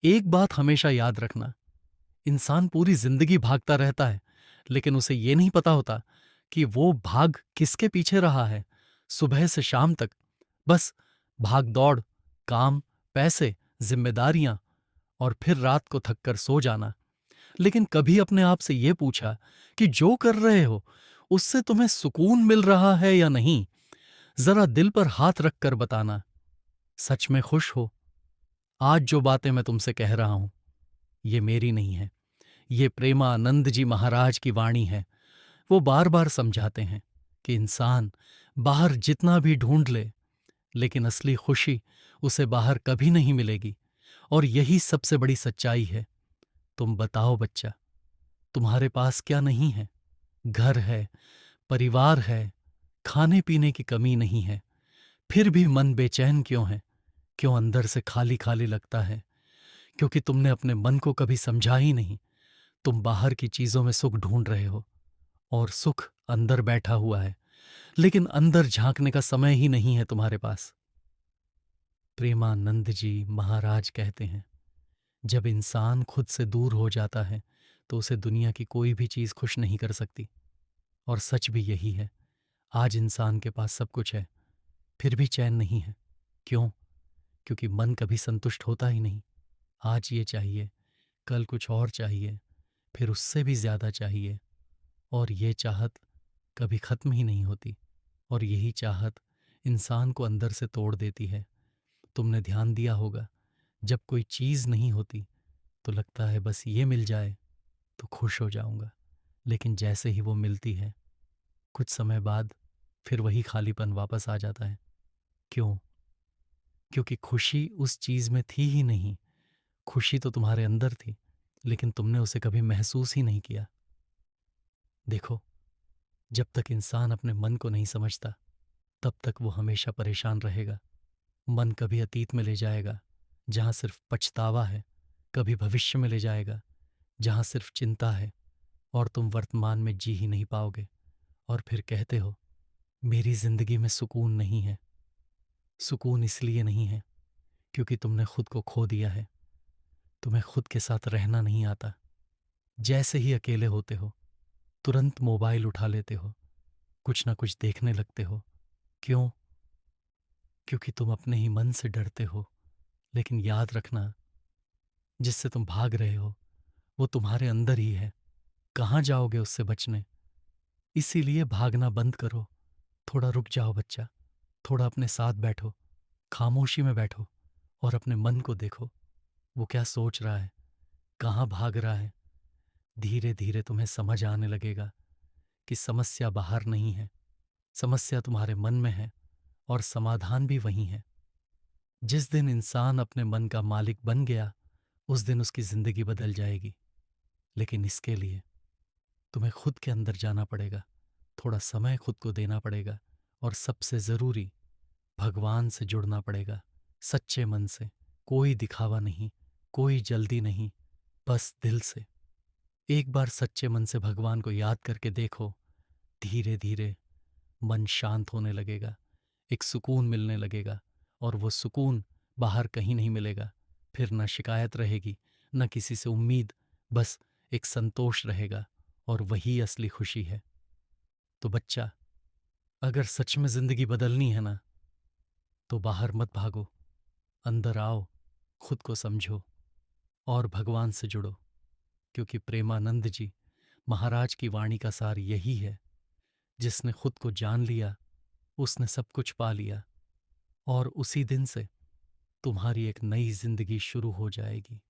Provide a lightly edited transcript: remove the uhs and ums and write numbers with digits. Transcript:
एक बात हमेशा याद रखना, इंसान पूरी जिंदगी भागता रहता है, लेकिन उसे ये नहीं पता होता कि वो भाग किसके पीछे रहा है। सुबह से शाम तक बस भाग दौड़, काम, पैसे, जिम्मेदारियां, और फिर रात को थककर सो जाना। लेकिन कभी अपने आप से ये पूछा कि जो कर रहे हो उससे तुम्हें सुकून मिल रहा है या नहीं? जरा दिल पर हाथ रखकर बताना, सच में खुश हो? आज जो बातें मैं तुमसे कह रहा हूं, ये मेरी नहीं है, ये प्रेमानंद जी महाराज की वाणी है। वो बार बार समझाते हैं कि इंसान बाहर जितना भी ढूंढ ले, लेकिन असली खुशी उसे बाहर कभी नहीं मिलेगी। और यही सबसे बड़ी सच्चाई है। तुम बताओ बच्चा, तुम्हारे पास क्या नहीं है? घर है, परिवार है, खाने पीने की कमी नहीं है, फिर भी मन बेचैन क्यों है? क्यों अंदर से खाली खाली लगता है? क्योंकि तुमने अपने मन को कभी समझा ही नहीं। तुम बाहर की चीजों में सुख ढूंढ रहे हो, और सुख अंदर बैठा हुआ है, लेकिन अंदर झांकने का समय ही नहीं है तुम्हारे पास। प्रेमानंद जी महाराज कहते हैं, जब इंसान खुद से दूर हो जाता है तो उसे दुनिया की कोई भी चीज खुश नहीं कर सकती। और सच भी यही है। आज इंसान के पास सब कुछ है, फिर भी चैन नहीं है। क्यों? क्योंकि मन कभी संतुष्ट होता ही नहीं। आज ये चाहिए, कल कुछ और चाहिए, फिर उससे भी ज्यादा चाहिए। और ये चाहत कभी खत्म ही नहीं होती। और यही चाहत इंसान को अंदर से तोड़ देती है। तुमने ध्यान दिया होगा, जब कोई चीज नहीं होती तो लगता है बस ये मिल जाए तो खुश हो जाऊंगा। लेकिन जैसे ही वो मिलती है, कुछ समय बाद फिर वही खालीपन वापस आ जाता है। क्यों? क्योंकि खुशी उस चीज में थी ही नहीं। खुशी तो तुम्हारे अंदर थी, लेकिन तुमने उसे कभी महसूस ही नहीं किया। देखो, जब तक इंसान अपने मन को नहीं समझता, तब तक वो हमेशा परेशान रहेगा। मन कभी अतीत में ले जाएगा, जहां सिर्फ पछतावा है, कभी भविष्य में ले जाएगा, जहां सिर्फ चिंता है, और तुम वर्तमान में जी ही नहीं पाओगे। और फिर कहते हो, मेरी जिंदगी में सुकून नहीं है। सुकून इसलिए नहीं है क्योंकि तुमने खुद को खो दिया है। तुम्हें खुद के साथ रहना नहीं आता। जैसे ही अकेले होते हो, तुरंत मोबाइल उठा लेते हो, कुछ ना कुछ देखने लगते हो। क्यों? क्योंकि तुम अपने ही मन से डरते हो। लेकिन याद रखना, जिससे तुम भाग रहे हो वो तुम्हारे अंदर ही है। कहाँ जाओगे उससे बचने? इसीलिए भागना बंद करो। थोड़ा रुक जाओ बच्चा, थोड़ा अपने साथ बैठो, खामोशी में बैठो, और अपने मन को देखो। वो क्या सोच रहा है, कहाँ भाग रहा है? धीरे धीरे तुम्हें समझ आने लगेगा कि समस्या बाहर नहीं है, समस्या तुम्हारे मन में है, और समाधान भी वही है। जिस दिन इंसान अपने मन का मालिक बन गया, उस दिन उसकी जिंदगी बदल जाएगी। लेकिन इसके लिए तुम्हें खुद के अंदर जाना पड़ेगा, थोड़ा समय खुद को देना पड़ेगा, और सबसे जरूरी, भगवान से जुड़ना पड़ेगा, सच्चे मन से। कोई दिखावा नहीं, कोई जल्दी नहीं, बस दिल से। एक बार सच्चे मन से भगवान को याद करके देखो, धीरे धीरे मन शांत होने लगेगा, एक सुकून मिलने लगेगा। और वो सुकून बाहर कहीं नहीं मिलेगा। फिर न शिकायत रहेगी, न किसी से उम्मीद, बस एक संतोष रहेगा। और वही असली खुशी है। तो बच्चा, अगर सच में जिंदगी बदलनी है ना, तो बाहर मत भागो, अंदर आओ, खुद को समझो, और भगवान से जुड़ो। क्योंकि प्रेमानंद जी महाराज की वाणी का सार यही है, जिसने खुद को जान लिया उसने सब कुछ पा लिया। और उसी दिन से तुम्हारी एक नई जिंदगी शुरू हो जाएगी।